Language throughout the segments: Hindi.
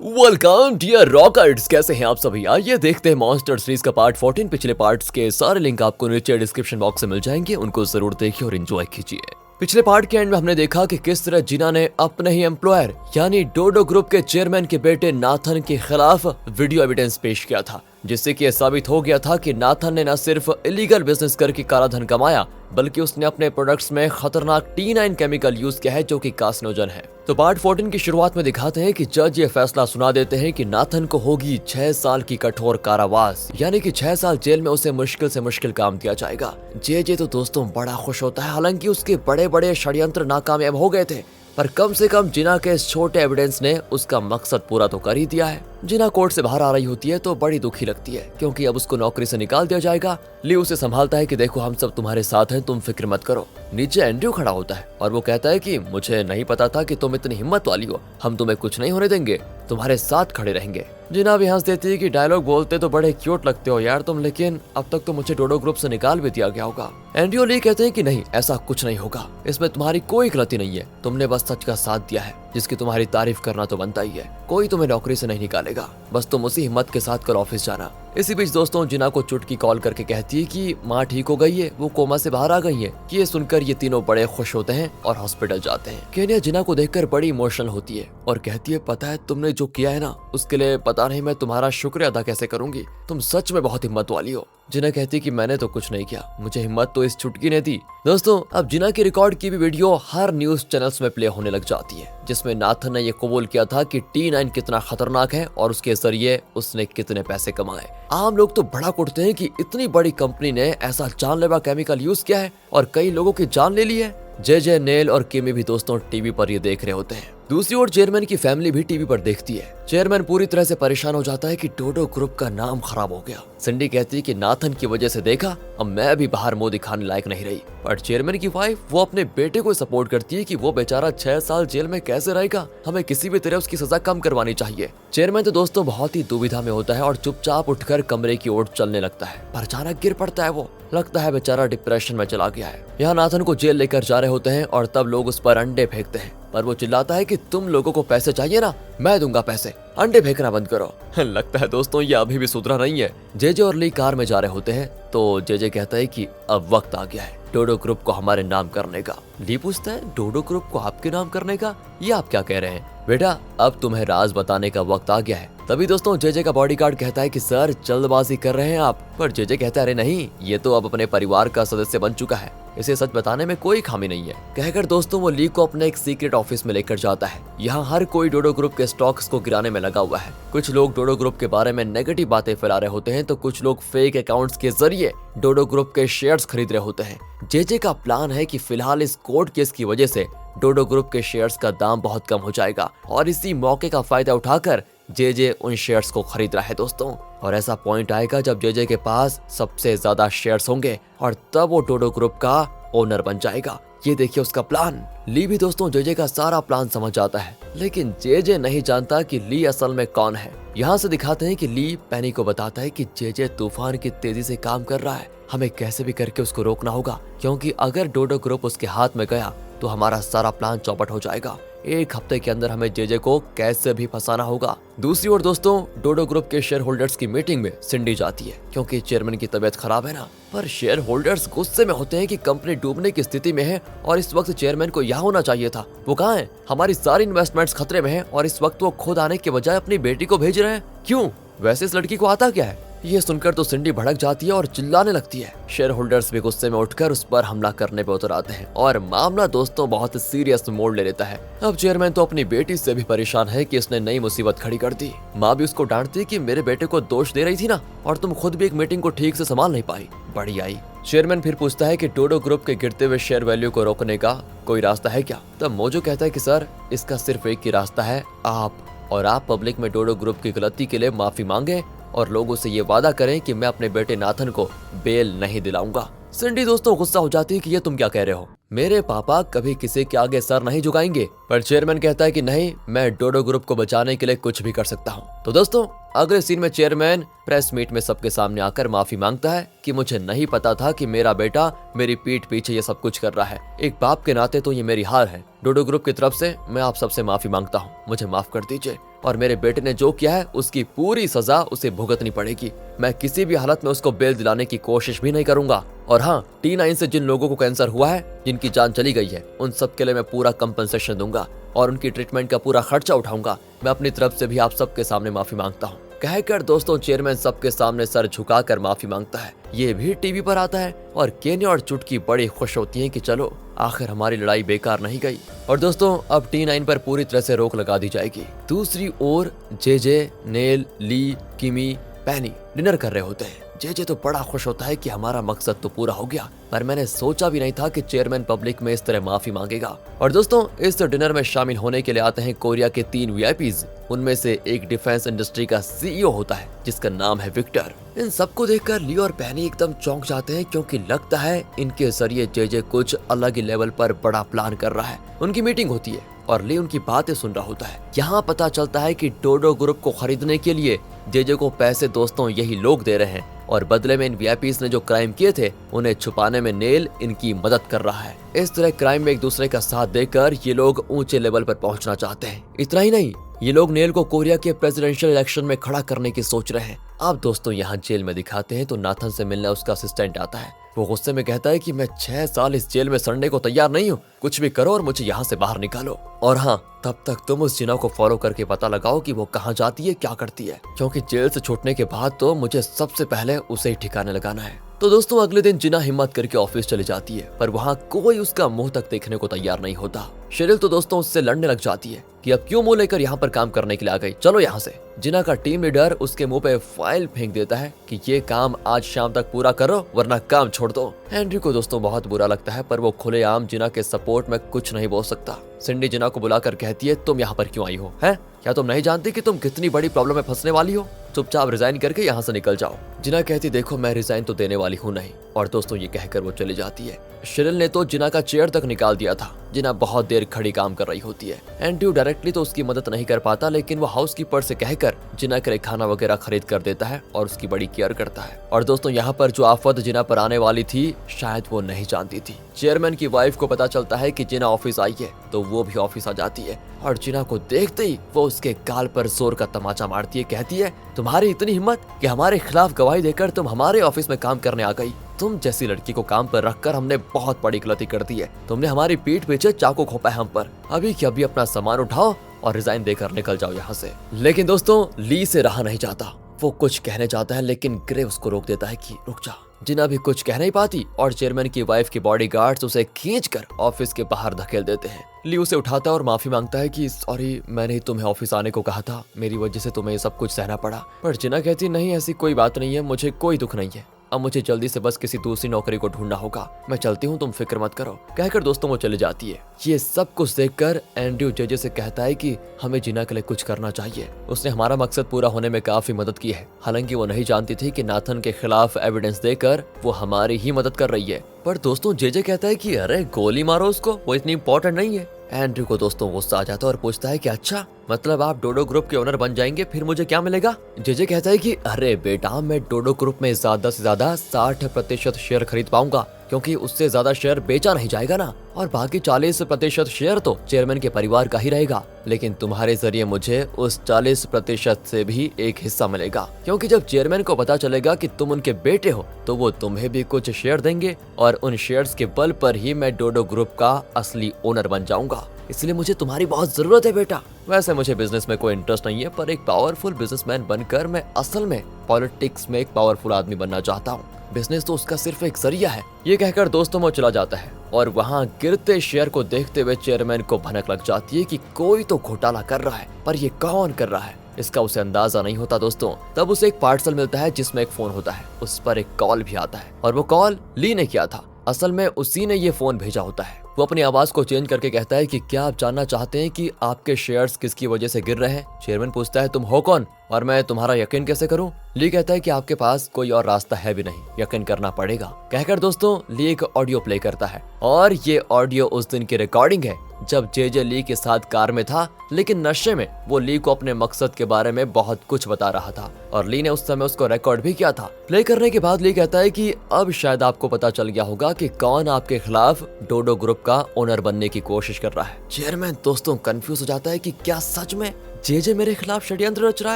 वेलकम डियर रॉकर्स, कैसे हैं आप सभी। आइए देखते हैं मॉन्स्टर सीरीज का पार्ट 14। पिछले पार्ट्स के सारे लिंक आपको नीचे डिस्क्रिप्शन बॉक्स में मिल जाएंगे, उनको जरूर देखिए और एंजॉय कीजिए। पिछले पार्ट के एंड में हमने देखा कि किस तरह जिना ने अपने ही एम्प्लॉयर यानी डोडो ग्रुप के चेयरमैन के बेटे नाथन के खिलाफ वीडियो एविडेंस पेश किया था, जिससे कि यह साबित हो गया था कि नाथन ने न सिर्फ इलीगल बिजनेस करके काला धन कमाया, बल्कि उसने अपने प्रोडक्ट्स में खतरनाक T9 केमिकल यूज किया है जो कि कार्सिनोजन है। तो पार्ट 14 की शुरुआत में दिखाते हैं कि जज ये फैसला सुना देते हैं कि नाथन को होगी 6 साल की कठोर कारावास, यानी कि 6 साल जेल में उसे मुश्किल से मुश्किल काम दिया जाएगा। जे तो दोस्तों बड़ा खुश होता है, हालांकि उसके बड़े बड़े षड्यंत्र नाकामयाब हो गए थे, पर कम से कम जिना के इस छोटे एविडेंस ने उसका मकसद पूरा तो कर ही दिया है। जिना कोर्ट से बाहर आ रही होती है तो बड़ी दुखी लगती है, क्योंकि अब उसको नौकरी से निकाल दिया जाएगा। ली उसे संभालता है कि देखो हम सब तुम्हारे साथ हैं, तुम फिक्र मत करो। नीचे एंड्रयू खड़ा होता है और वो कहता है कि मुझे नहीं पता था कि तुम इतनी हिम्मत वाली हो, हम तुम्हें कुछ नहीं होने देंगे, तुम्हारे साथ खड़े रहेंगे। जिना भी हंस देती है कि डायलॉग बोलते तो बड़े क्यूट लगते हो यार तुम, लेकिन अब तक तो मुझे डोडो ग्रुप से निकाल भी दिया गया होगा। एंड्रयू ली कहते हैं कि नहीं, ऐसा कुछ नहीं होगा, इसमें तुम्हारी कोई गलती नहीं है, तुमने बस सच का साथ दिया है, जिसकी तुम्हारी तारीफ करना तो बनता ही है। कोई तुम्हें नौकरी से नहीं निकालेगा, बस तुम उसी हिम्मत के साथ कल ऑफिस जाना। इसी बीच दोस्तों जिना को चुटकी कॉल करके कहती है कि माँ ठीक हो गई है, वो कोमा से बाहर आ गई है। ये सुनकर ये तीनों बड़े खुश होते हैं और हॉस्पिटल जाते हैं। केनिया जिना को देखकर बड़ी इमोशनल होती है और कहती है पता है तुमने जो किया है ना, उसके लिए पता नहीं मैं तुम्हारा शुक्रिया अदा कैसे करूंगी, तुम सच में बहुत हिम्मत वाली हो। जिना कहती है कि मैंने तो कुछ नहीं किया, मुझे हिम्मत तो इस चुटकी ने दी। दोस्तों अब जिना की रिकॉर्ड की भी वीडियो हर न्यूज चैनल्स में प्ले होने लग जाती है, जिसमें नाथन ने यह कबूल किया था कि T9 कितना खतरनाक है और उसके जरिए उसने कितने पैसे कमाए। आम लोग तो बड़ा कुटते हैं कि इतनी बड़ी कंपनी ने ऐसा जानलेवा केमिकल यूज किया है और कई लोगों की जान ले ली है। जे नेल और किमी भी दोस्तों टीवी पर ये देख रहे होते हैं। दूसरी ओर चेयरमैन की फैमिली भी टीवी पर देखती है। चेयरमैन पूरी तरह से परेशान हो जाता है कि डोडो ग्रुप का नाम खराब हो गया। सिंडी कहती है कि नाथन की वजह से देखा, अब मैं भी बाहर मुंह दिखाने लायक नहीं रही। पर चेयरमैन की वाइफ वो अपने बेटे को सपोर्ट करती है कि वो बेचारा 6 साल जेल में कैसे रहेगा, हमें किसी भी तरह उसकी सजा कम करवानी चाहिए। चेयरमैन तो दोस्तों बहुत ही दुविधा में होता है और चुपचाप उठकर कमरे की ओर चलने लगता है, पर अचानक गिर पड़ता है। वो लगता है बेचारा डिप्रेशन में चला गया है। यहाँ नाथन को जेल लेकर जा रहे होते हैं और तब लोग उस पर अंडे फेंकते हैं, पर वो चिल्लाता है कि तुम लोगों को पैसे चाहिए ना, मैं दूंगा पैसे, अंडे फेंकना बंद करो। लगता है दोस्तों ये अभी भी सुधरा नहीं है। जे और ली कार में जा रहे होते हैं तो जे कहता है कि अब वक्त आ गया है डोडो ग्रुप को हमारे नाम करने का। ली पूछता है डोडो ग्रुप को आपके नाम करने का, ये आप क्या कह रहे हैं? बेटा अब तुम्हें राज बताने का वक्त आ गया है। तभी दोस्तों जे का बॉडीगार्ड कहता है कि सर जल्दबाजी कर रहे हैं आप, पर जे कहता है अरे नहीं, ये तो अब अपने परिवार का सदस्य बन चुका है, इसे सच बताने में कोई खामी नहीं है। कहकर दोस्तों वो ली को अपने एक सीक्रेट ऑफिस में लेकर जाता है। यहाँ हर कोई डोडो ग्रुप के स्टॉक्स को गिराने में लगा हुआ है। कुछ लोग डोडो ग्रुप के बारे में नेगेटिव बातें फैला रहे होते हैं, तो कुछ लोग फेक अकाउंट्स के जरिए डोडो ग्रुप के शेयर्स खरीद रहे होते हैं। जे का प्लान है कि फिलहाल इस कोर्ट केस की वजह से डोडो ग्रुप के शेयर्स का दाम बहुत कम हो जाएगा और इसी मौके का फायदा उठाकर जे उन शेयर्स को खरीद रहा है दोस्तों। और ऐसा पॉइंट आएगा जब जे के पास सबसे ज्यादा शेयर्स होंगे और तब वो डोडो ग्रुप का ओनर बन जाएगा। ये देखिए उसका प्लान। ली भी दोस्तों जे का सारा प्लान समझ जाता है, लेकिन जे नहीं जानता कि ली असल में कौन है। यहाँ से दिखाते हैं कि ली पैनी को बताता है कि जे तूफान की तेजी से काम कर रहा है, हमें कैसे भी करके उसको रोकना होगा, क्योंकि अगर डोडो ग्रुप उसके हाथ में गया तो हमारा सारा प्लान चौपट हो जाएगा। 1 हफ्ते के अंदर हमें जे को कैसे भी फंसाना होगा। दूसरी ओर दोस्तों डोडो ग्रुप के शेयर होल्डर्स की मीटिंग में सिंडी जाती है, क्योंकि चेयरमैन की तबीयत खराब है ना। पर शेयर होल्डर्स गुस्से में होते हैं कि कंपनी डूबने की स्थिति में है और इस वक्त चेयरमैन को यहाँ होना चाहिए था। वो कहाँ है? हमारी सारी इन्वेस्टमेंट्स खतरे में है और इस वक्त वो खुद आने के बजाय अपनी बेटी को भेज रहे हैं। क्यों? वैसे इस लड़की को आता क्या है? ये सुनकर तो सिंडी भड़क जाती है और चिल्लाने लगती है। शेयर होल्डर्स भी गुस्से में उठकर उस पर हमला करने पे उतर आते हैं और मामला दोस्तों बहुत सीरियस मोड़ ले लेता है। अब चेयरमैन तो अपनी बेटी से भी परेशान है कि इसने नई मुसीबत खड़ी कर दी। माँ भी उसको डांटती कि मेरे बेटे को दोष दे रही थी ना, और तुम खुद भी एक मीटिंग को ठीक से संभाल नहीं पाई, बड़ी आई। चेयरमैन फिर पूछता है कि डोडो ग्रुप के गिरते हुए शेयर वैल्यू को रोकने का कोई रास्ता है क्या? तब मोजो कहता है कि सर इसका सिर्फ एक ही रास्ता है, आप पब्लिक में डोडो ग्रुप की गलती के लिए माफी मांगे और लोगों से ये वादा करें कि मैं अपने बेटे नाथन को बेल नहीं दिलाऊंगा। सिंडी दोस्तों गुस्सा हो जाती है कि ये तुम क्या कह रहे हो, मेरे पापा कभी किसी के आगे सर नहीं झुकाएंगे। पर चेयरमैन कहता है कि नहीं, मैं डोडो ग्रुप को बचाने के लिए कुछ भी कर सकता हूँ। तो दोस्तों अगले सीन में चेयरमैन प्रेस मीट में सबके सामने आकर माफी मांगता है कि मुझे नहीं पता था कि मेरा बेटा मेरी पीठ पीछे ये सब कुछ कर रहा है। एक बाप के नाते तो ये मेरी हार है। डोडो ग्रुप की तरफ से मैं आप सबसे माफी मांगता हूँ, मुझे माफ कर दीजिए। और मेरे बेटे ने जो किया है उसकी पूरी सजा उसे भुगतनी पड़ेगी। मैं किसी भी हालत में उसको बेल दिलाने की कोशिश भी नहीं करूंगा। और हाँ, T9 से जिन लोगों को कैंसर हुआ है, जिनकी जान चली गई है, उन सब के लिए मैं पूरा कंपनसेशन दूंगा और उनकी ट्रीटमेंट का पूरा खर्चा उठाऊंगा। मैं अपनी तरफ से भी आप सबके सामने माफी मांगता हूँ। कहकर दोस्तों चेयरमैन सबके सामने सर झुकाकर माफी मांगता है। ये भी टीवी पर आता है और केन्या और चुटकी बड़ी खुश होती हैं कि चलो आखिर हमारी लड़ाई बेकार नहीं गई। और दोस्तों अब T9 पर पूरी तरह से रोक लगा दी जाएगी। दूसरी ओर जेजे, नेल, ली, किमी, पैनी डिनर कर रहे होते हैं। जेजे तो बड़ा खुश होता है कि हमारा मकसद तो पूरा हो गया, पर मैंने सोचा भी नहीं था कि चेयरमैन पब्लिक में इस तरह माफी मांगेगा। और दोस्तों इस डिनर में शामिल होने के लिए आते हैं कोरिया के 3 VIPs। उनमें से एक डिफेंस इंडस्ट्री का CEO होता है जिसका नाम है विक्टर। इन सबको देखकर ली और पैनी एकदम चौंक जाते हैं क्योंकि लगता है इनके जरिए जेजे कुछ अलग ही लेवल पर बड़ा प्लान कर रहा है। उनकी मीटिंग होती है और ली उनकी बातें सुन रहा होता है। यहाँ पता चलता है कि डोडो ग्रुप को खरीदने के लिए जेजे को पैसे दोस्तों यही लोग दे रहे हैं और बदले में इन VIPs ने जो क्राइम किए थे उन्हें छुपाने में नेल इनकी मदद कर रहा है। इस तरह क्राइम में एक दूसरे का साथ देकर ये लोग ऊंचे लेवल पर पहुंचना चाहते हैं। इतना ही नहीं, ये लोग नेल को कोरिया के प्रेसिडेंशियल इलेक्शन में खड़ा करने की सोच रहे हैं। अब दोस्तों यहाँ जेल में दिखाते हैं तो नाथन से मिलने उसका असिस्टेंट आता है। वो गुस्से में कहता है कि मैं 6 साल इस जेल में सड़ने को तैयार नहीं हूँ, कुछ भी करो और मुझे यहाँ से बाहर निकालो। और हाँ, तब तक तुम उस जिना को फॉलो करके पता लगाओ कि वो कहाँ जाती है, क्या करती है, क्योंकि जेल से छूटने के बाद तो मुझे सबसे पहले उसे ही ठिकाने लगाना है। तो दोस्तों अगले दिन जिना हिम्मत करके ऑफिस चली जाती है, पर वहाँ कोई उसका मुंह तक देखने को तैयार नहीं होता। शेरिल तो दोस्तों उससे लड़ने लग जाती है कि अब क्यों मुंह लेकर यहाँ पर काम करने के लिए आ गई, चलो यहाँ से। जिना का टीम लीडर उसके मुंह पे फाइल फेंक देता है कि ये काम आज शाम तक पूरा करो वरना काम छोड़ दो। एंड्रयू को दोस्तों बहुत बुरा लगता है, पर वो खुलेआम जिना के सपोर्ट में कुछ नहीं बोल सकता। सिंडी जिना को बुलाकर कहती है, तुम यहाँ पर क्यों आई हो, हैं? क्या तुम नहीं जानती कि तुम कितनी बड़ी प्रॉब्लम में फंसने वाली हो? चुपचाप रिजाइन करके यहाँ से निकल जाओ। जिना कहती, देखो मैं रिजाइन तो देने वाली हूँ नहीं। और दोस्तों ये कहकर वो चली जाती है। शेरिल ने तो जिना का चेयर तक निकाल दिया था। जिना बहुत देर खड़ी काम कर रही होती है। एंड्रयू डायरेक्टली तो उसकी मदद नहीं कर पाता, लेकिन वो हाउसकीपर से कहकर जिना के लिए खाना वगैरह खरीद कर देता है और उसकी बड़ी केयर करता है। और दोस्तों यहाँ पर जो आफत जिना पर आने वाली थी शायद वो नहीं जानती थी। चेयरमैन की वाइफ को पता चलता है कि जिना ऑफिस आई है तो वो भी ऑफिस आ जाती है और जिना को देखते ही वो उसके गाल पर जोर का तमाचा मारती है। कहती है, तुम्हारी इतनी हिम्मत कि हमारे खिलाफ गवाही देकर तुम हमारे ऑफिस में काम करने आ गई। तुम जैसी लड़की को काम पर रखकर हमने बहुत बड़ी गलती कर दी है। तुमने हमारी पीठ पीछे चाकू घोंपा है हम पर। अभी के अभी अपना सामान उठाओ और रिजाइन देकर निकल जाओ यहाँ से। लेकिन दोस्तों ली से रहा नहीं जाता। वो कुछ कहने जाता है लेकिन ग्रे उसको रोक देता है कि रुक जा। जिना भी कुछ कह नहीं पाती और चेयरमैन की वाइफ के बॉडीगार्ड्स उसे खींचकर ऑफिस के बाहर धकेल देते हैं। ली उसे उठाता है और माफी मांगता है कि सॉरी, मैंने ही तुम्हें ऑफिस आने को कहा था, मेरी वजह से तुम्हें ये सब कुछ सहना पड़ा। पर जिना कहती, नहीं ऐसी कोई बात नहीं है, मुझे कोई दुख नहीं है। अब मुझे जल्दी से बस किसी दूसरी नौकरी को ढूंढना होगा। मैं चलती हूँ, तुम फिक्र मत करो। कहकर दोस्तों वो चली जाती है। ये सब कुछ देखकर एंड्रयू जेजे से कहता है कि हमें जिना के लिए कुछ करना चाहिए। उसने हमारा मकसद पूरा होने में काफी मदद की है। हालांकि वो नहीं जानती थी कि नाथन के खिलाफ एविडेंस देकर वो हमारी ही मदद कर रही है। पर दोस्तों जेजे कहता है कि अरे गोली मारो उसको, वो इतनी इंपॉर्टेंट नहीं है। एंड्रयू को दोस्तों गुस्सा आ जाता है और पूछता है कि अच्छा, मतलब आप डोडो ग्रुप के ओनर बन जाएंगे, फिर मुझे क्या मिलेगा? जेजे कहता है कि अरे बेटा, मैं डोडो ग्रुप में ज्यादा से ज्यादा 60% शेयर खरीद पाऊंगा, क्योंकि उससे ज्यादा शेयर बेचा नहीं जाएगा ना, और बाकी 40% शेयर तो चेयरमैन के परिवार का ही रहेगा। लेकिन तुम्हारे जरिए मुझे उस 40% से भी एक हिस्सा मिलेगा, क्योंकि जब चेयरमैन को पता चलेगा कि तुम उनके बेटे हो तो वो तुम्हें भी कुछ शेयर देंगे और उन शेयर्स के बल पर ही मैं डोडो ग्रुप का असली ओनर बन जाऊंगा। इसलिए मुझे तुम्हारी बहुत जरूरत है बेटा। वैसे मुझे बिजनेस में कोई इंटरेस्ट नहीं है, पर एक पावरफुल बिजनेसमैन बनकर मैं असल में पॉलिटिक्स में एक पावरफुल आदमी बनना चाहता हूँ। बिजनेस तो उसका सिर्फ एक जरिया है। ये कहकर दोस्तों वो चला जाता है और वहाँ गिरते शेयर को देखते हुए चेयरमैन को भनक लग जाती है कि कोई तो घोटाला कर रहा है, पर ये कौन कर रहा है इसका उसे अंदाजा नहीं होता। दोस्तों तब उसे एक पार्सल मिलता है जिसमें एक फोन होता है। उस पर एक कॉल भी आता है और वो कॉल ली ने किया था। असल में उसी ने ये फोन भेजा होता है। वो अपनी आवाज को चेंज करके कहता है कि क्या आप जानना चाहते हैं कि आपके शेयर्स किसकी वजह से गिर रहे हैं? चेयरमैन पूछता है, तुम हो कौन और मैं तुम्हारा यकीन कैसे करूं? ली कहता है कि आपके पास कोई और रास्ता है भी नहीं, यकीन करना पड़ेगा। कहकर दोस्तों ली एक ऑडियो प्ले करता है और ये ऑडियो उस दिन की रिकॉर्डिंग है जब जेजे ली के साथ कार में था, लेकिन नशे में वो ली को अपने मकसद के बारे में बहुत कुछ बता रहा था और ली ने उस समय उसको रिकॉर्ड भी किया था। प्ले करने के बाद ली कहता है कि अब शायद आपको पता चल गया होगा कि कौन आपके खिलाफ डोडो ग्रुप का ओनर बनने की कोशिश कर रहा है। चेयरमैन दोस्तों कंफ्यूज हो जाता है कि क्या सच में जेजे मेरे खिलाफ षड्यंत्र रच रहा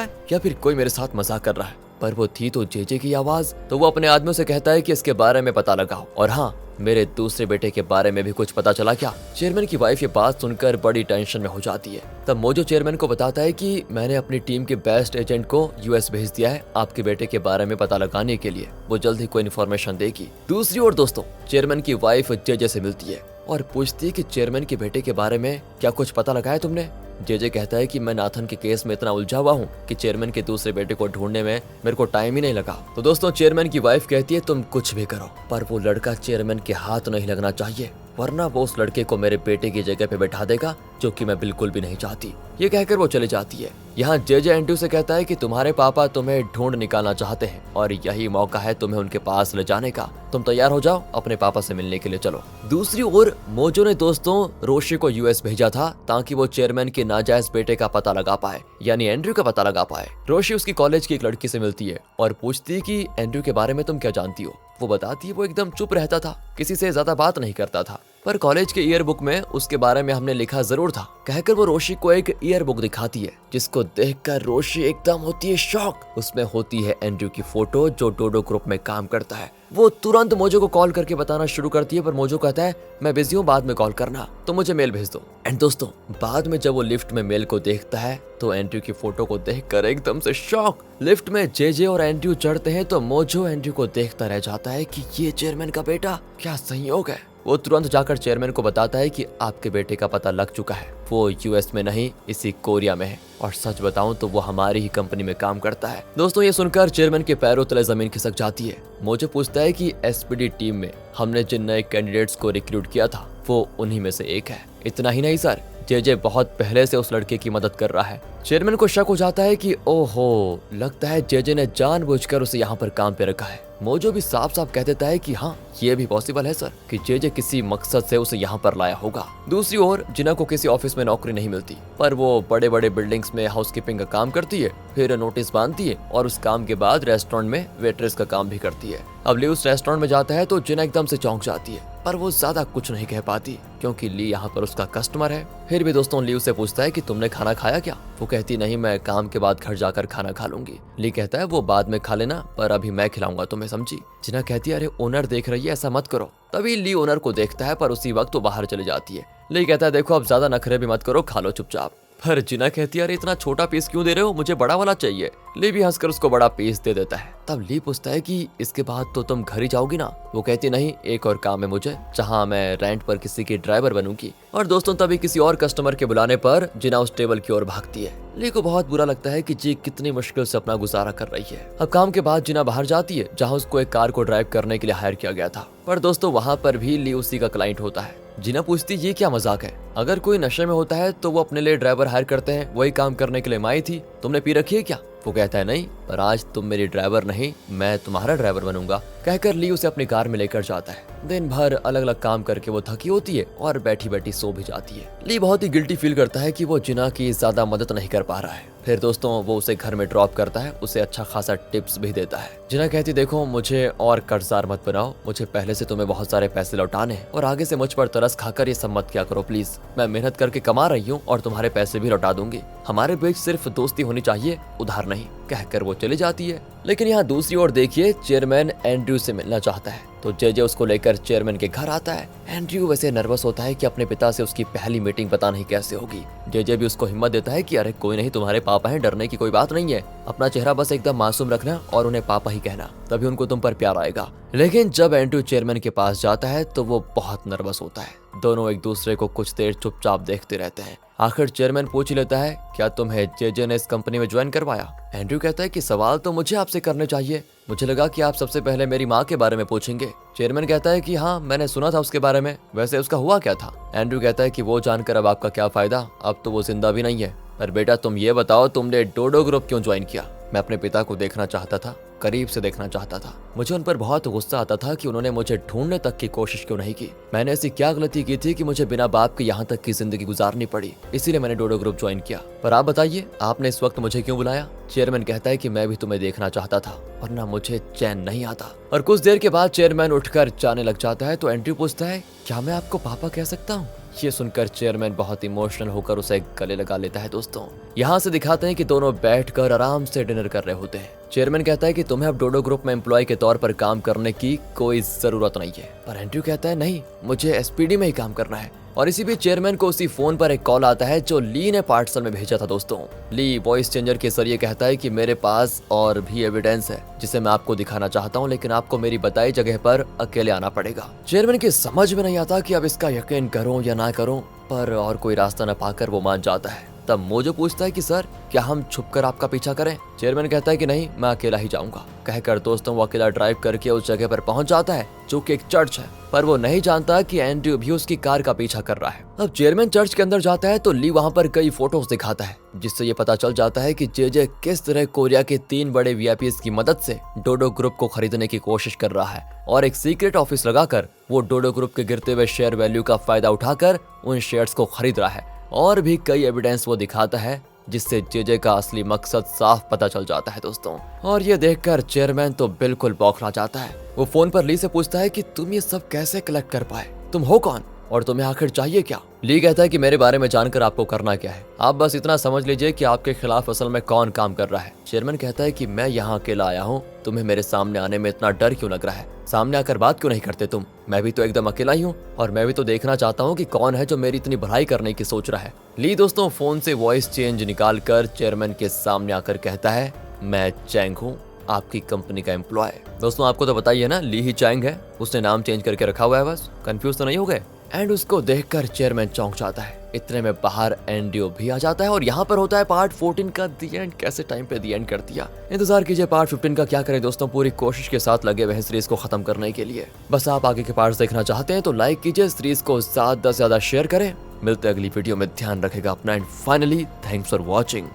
है या फिर कोई मेरे साथ मजाक कर रहा है। पर वो थी तो जेजे की आवाज। तो वो अपने आदमियों से कहता है कि इसके बारे में पता लगाओ, और हाँ, मेरे दूसरे बेटे के बारे में भी कुछ पता चला क्या। चेयरमैन की वाइफ ये बात सुनकर बड़ी टेंशन में हो जाती है। तब मोजो चेयरमैन को बताता है कि मैंने अपनी टीम के बेस्ट एजेंट को यूएस भेज दिया है आपके बेटे के बारे में पता लगाने के लिए। वो जल्द ही कोई इन्फॉर्मेशन देगी। दूसरी ओर दोस्तों, चेयरमैन की वाइफ जेजे से मिलती है और पूछती है कि चेयरमैन के बेटे के बारे में क्या कुछ पता लगाया तुमने। जेजे कहता है कि मैं नाथन के केस में इतना उलझा हुआ हूँ कि चेयरमैन के दूसरे बेटे को ढूंढने में मेरे को टाइम ही नहीं लगा। तो दोस्तों, चेयरमैन की वाइफ कहती है तुम कुछ भी करो, पर वो लड़का चेयरमैन के हाथ नहीं लगना चाहिए, वरना वो उस लड़के को मेरे बेटे की जगह पे बैठा देगा, जो कि मैं बिल्कुल भी नहीं चाहती। ये कहकर वो चली जाती है। यहाँ जेजे एंड्रयू से कहता है कि तुम्हारे पापा तुम्हें ढूंढ निकालना चाहते हैं और यही मौका है तुम्हें उनके पास ले जाने का। तुम तैयार हो जाओ, अपने पापा से मिलने के लिए चलो। दूसरी ओर मोजो ने दोस्तों रोशी को यूएस भेजा था ताकि वो चेयरमैन के नाजायज बेटे का पता लगा पाए, यानी एंड्रयू का पता लगा पाए। रोशी उसकी कॉलेज की एक लड़की से मिलती है और पूछती है कि एंड्रयू के बारे में तुम क्या जानती हो। वो बताती है वो एकदम चुप रहता था, किसी से ज्यादा बात नहीं करता था, पर कॉलेज के ईयर बुक में उसके बारे में हमने लिखा जरूर था। कहकर वो रोशी को एक ईयर बुक दिखाती है, जिसको देखकर रोशी एकदम होती है शॉक। उसमें होती है एंड्रयू की फोटो जो डोडो ग्रुप में काम करता है। वो तुरंत मोजो को कॉल करके बताना शुरू करती है, पर मोजो कहता है मैं बिजी हूँ, बाद में कॉल करना, तो मुझे मेल भेज दो। एंड दोस्तों, बाद में जब वो लिफ्ट में मेल को देखता है तो एंड्रयू की फोटो को देखकर एकदम से शॉक। लिफ्ट में जेजे और एंड्रयू चढ़ते हैं तो मोजो एंड्रयू को देखता रह जाता है कि ये चेयरमैन का बेटा, क्या संयोग है। वो तुरंत जाकर चेयरमैन को बताता है कि आपके बेटे का पता लग चुका है, वो यूएस में नहीं इसी कोरिया में है, और सच बताऊं तो वो हमारी ही कंपनी में काम करता है। दोस्तों, ये सुनकर चेयरमैन के पैरों तले जमीन खिसक जाती है। मुझे पूछता है कि एसपीडी टीम में हमने जिन नए कैंडिडेट्स को रिक्रूट किया था वो उन्हीं में से एक है। इतना ही नहीं सर, जेजे बहुत पहले से उस लड़के की मदद कर रहा है। चेयरमैन को शक हो जाता है कि ओहो, लगता है जेजे ने जानबूझकर उसे यहाँ पर काम पे रखा है। मोजो भी साफ साफ कह देता है कि हाँ, ये भी पॉसिबल है सर कि जेजे किसी मकसद से उसे यहाँ पर लाया होगा। दूसरी ओर जिना को किसी ऑफिस में नौकरी नहीं मिलती, पर वो बड़े बड़े बिल्डिंग्स में हाउसकीपिंग का काम करती है, फिर नोटिस बांधती है और उस काम के बाद रेस्टोरेंट में वेट्रेस का काम भी करती है। अब ली उस रेस्टोरेंट में जाता है तो जिना एकदम से चौंक जाती है, पर वो ज्यादा कुछ नहीं कह पाती क्योंकि ली यहाँ पर उसका कस्टमर है। फिर भी दोस्तों, ली उसे पूछता है कि तुमने खाना खाया क्या। वो कहती नहीं, मैं काम के बाद घर जाकर खाना खा लूंगी। ली कहता है वो बाद में खा लेना, पर अभी मैं खिलाऊंगा तुम्हें, समझी। जिना कहती है अरे ओनर देख रही है, ऐसा मत करो। तभी ली ओनर को देखता है, पर उसी वक्त वो बाहर चली जाती है। ली कहता है देखो अब ज्यादा नखरे भी मत करो, खा लो चुपचाप। पर जिना कहती है अरे इतना छोटा पीस क्यों दे रहे हो, मुझे बड़ा वाला चाहिए। ली भी हंसकर उसको बड़ा पीस दे देता है। तब ली पूछता है कि इसके बाद तो तुम घर ही जाओगी ना। वो कहती नहीं, एक और काम है मुझे, जहाँ मैं रेंट पर किसी की ड्राइवर बनूंगी। और दोस्तों, तभी किसी और कस्टमर के बुलाने पर जिना उस टेबल की ओर भागती है। ली को बहुत बुरा लगता है कि जी कितनी मुश्किल से अपना गुजारा कर रही है। अब काम के बाद जिना बाहर जाती है, जहाँ उसको एक कार को ड्राइव करने के लिए हायर किया गया था। पर दोस्तों, वहाँ पर भी ली उसी का क्लाइंट होता है। जिना पूछती ये क्या मजाक है, अगर कोई नशे में होता है तो वो अपने लिए ड्राइवर हायर करते हैं, वही काम करने के लिए मैं आई थी, तुमने पी रखी है क्या। वो कहता है नहीं, पर आज तुम मेरी ड्राइवर नहीं, मैं तुम्हारा ड्राइवर बनूंगा। कहकर ली उसे अपनी कार में लेकर जाता है। दिन भर अलग अलग काम करके वो थकी होती है और बैठी बैठी सो भी जाती है। ली बहुत ही गिल्टी फील करता है कि वो जिना की ज्यादा मदद नहीं कर पा रहा है। फिर दोस्तों, वो उसे घर में ड्रॉप करता है, उसे अच्छा खासा टिप्स भी देता है। जिना कहती देखो मुझे और कर्जदार मत बनाओ, मुझे पहले से तुम्हें बहुत सारे पैसे लौटाने हैं और आगे से मुझ पर तरस खाकर ये सब मत किया करो प्लीज। मैं मेहनत करके कमा रही हूँ और तुम्हारे पैसे भी लौटा दूंगी। हमारे बीच सिर्फ दोस्ती होनी चाहिए, उधार नहीं। कहकर वो चली जाती है। लेकिन यहाँ दूसरी ओर देखिए, चेयरमैन एंड्रयू से मिलना चाहता है तो जेजे उसको लेकर चेयरमैन के घर आता है। एंड्रयू वैसे नर्वस होता है कि अपने पिता से उसकी पहली मीटिंग पता नहीं कैसे होगी। जेजे भी उसको हिम्मत देता है कि अरे कोई नहीं, तुम्हारे पापा हैं, डरने की कोई बात नहीं है, अपना चेहरा बस एकदम मासूम रखना और उन्हें पापा ही कहना, तभी उनको तुम पर प्यार आएगा। लेकिन जब एंड्रयू चेयरमैन के पास जाता है तो वो बहुत नर्वस होता है। दोनों एक दूसरे को कुछ देर चुपचाप देखते रहते हैं। आखिर चेयरमैन पूछ ही लेता है क्या तुम्हें जेजे ने इस कंपनी में ज्वाइन करवाया। एंड्रयू कहता है कि सवाल तो मुझे आपसे करने चाहिए, मुझे लगा कि आप सबसे पहले मेरी माँ के बारे में पूछेंगे। चेयरमैन कहता है कि हाँ, मैंने सुना था उसके बारे में, वैसे उसका हुआ क्या था। एंड्रयू कहता है कि वो जानकर अब आपका क्या फायदा, अब तो वो जिंदा भी नहीं है। पर बेटा तुम ये बताओ, तुमने डोडो ग्रुप क्यों ज्वाइन किया। मैं अपने पिता को देखना चाहता था, करीब से देखना चाहता था। मुझे उन पर बहुत गुस्सा आता था कि उन्होंने मुझे ढूंढने तक की कोशिश क्यों नहीं की। मैंने ऐसी क्या गलती की थी कि मुझे बिना बाप के यहाँ तक की जिंदगी गुजारनी पड़ी, इसीलिए मैंने डोडो ग्रुप ज्वाइन किया। पर आप बताइए, आपने इस वक्त मुझे क्यों बुलाया। चेयरमैन कहता है कि मैं भी तुम्हें देखना चाहता था, वरना मुझे चैन नहीं आता। और कुछ देर के बाद चेयरमैन उठकर जाने लग जाता है तो एंड्रयू पूछता है क्या मैं आपको पापा कह सकता हूँ। ये सुनकर चेयरमैन बहुत इमोशनल होकर उसे गले लगा लेता है। दोस्तों, यहाँ से दिखाते हैं कि दोनों बैठकर आराम से डिनर कर रहे होते हैं। चेयरमैन कहता है कि तुम्हें अब डोडो ग्रुप में एम्प्लॉय के तौर पर काम करने की कोई जरूरत नहीं है, पर एंड्रयू कहता है नहीं, मुझे एसपीडी में ही काम करना है। और इसी बीच चेयरमैन को उसी फोन पर एक कॉल आता है जो ली ने पार्सल में भेजा था दोस्तों। ली वॉइस चेंजर के जरिए कहता है कि मेरे पास और भी एविडेंस है जिसे मैं आपको दिखाना चाहता हूँ, लेकिन आपको मेरी बताई जगह पर अकेले आना पड़ेगा। चेयरमैन की समझ में नहीं आता कि अब इसका यकीन करूं या ना करूं, पर और कोई रास्ता न पाकर वो मान जाता है। तब मोजो पूछता है कि सर क्या हम छुपकर आपका पीछा करें? चेयरमैन कहता है कि नहीं, मैं अकेला ही जाऊंगा। कहकर दोस्तों वो अकेला ड्राइव करके उस जगह पर पहुंच जाता है जो कि एक चर्च है, पर वो नहीं जानता कि एंड्रयू भी उसकी कार का पीछा कर रहा है। अब चेयरमैन चर्च के अंदर जाता है तो ली वहां पर कई फोटोज दिखाता है, जिससे ये पता चल जाता है कि जे किस तरह कोरिया के 3 बड़े वीआईपीज की मदद से डोडो ग्रुप को खरीदने की कोशिश कर रहा है और एक सीक्रेट ऑफिस लगाकर वो डोडो ग्रुप के गिरते हुए शेयर वैल्यू का फायदा उठाकर उन शेयर्स को खरीद रहा है। और भी कई एविडेंस वो दिखाता है जिससे जे का असली मकसद साफ पता चल जाता है दोस्तों। और ये देखकर चेयरमैन तो बिल्कुल बौखला जाता है। वो फोन पर ली से पूछता है कि तुम ये सब कैसे कलेक्ट कर पाए, तुम हो कौन और तुम्हें आखिर चाहिए क्या? ली कहता है कि मेरे बारे में जानकर आपको करना क्या है, आप बस इतना समझ लीजिए कि आपके खिलाफ असल में कौन काम कर रहा है। चेयरमैन कहता है कि मैं यहाँ अकेला आया हूँ, तुम्हें मेरे सामने आने में इतना डर क्यों लग रहा है? सामने आकर बात क्यों नहीं करते तुम? मैं भी तो एकदम अकेला ही हूँ और मैं भी तो देखना चाहता हूँ कि कौन है जो मेरी इतनी भलाई करने की सोच रहा है। ली दोस्तों फोन से वॉइस चेंज निकाल कर चेयरमैन के सामने आकर कहता है, मैं चैंग हूँ, आपकी कंपनी का एम्प्लॉय। दोस्तों आपको तो बताइए ना, ली ही चैंग है, उसने नाम चेंज करके रखा हुआ है, बस कंफ्यूज तो नहीं हो गए? एंड उसको देखकर चेयरमैन चौंक जाता है। इतने में बाहर एंड्रयू भी आ जाता है और यहाँ पर होता है पार्ट 14 का दी एंड। कैसे टाइम पे दी एंड कर दिया। इंतजार कीजिए पार्ट 15 का। क्या करें दोस्तों, पूरी कोशिश के साथ लगे हुए सीरीज को खत्म करने के लिए। बस आप आगे के पार्ट्स देखना चाहते हैं तो लाइक कीजिए, सीरीज को ज्यादा से ज्यादा शेयर करें। मिलते अगली वीडियो में, ध्यान रखेगा अपना and finally thanks for watching.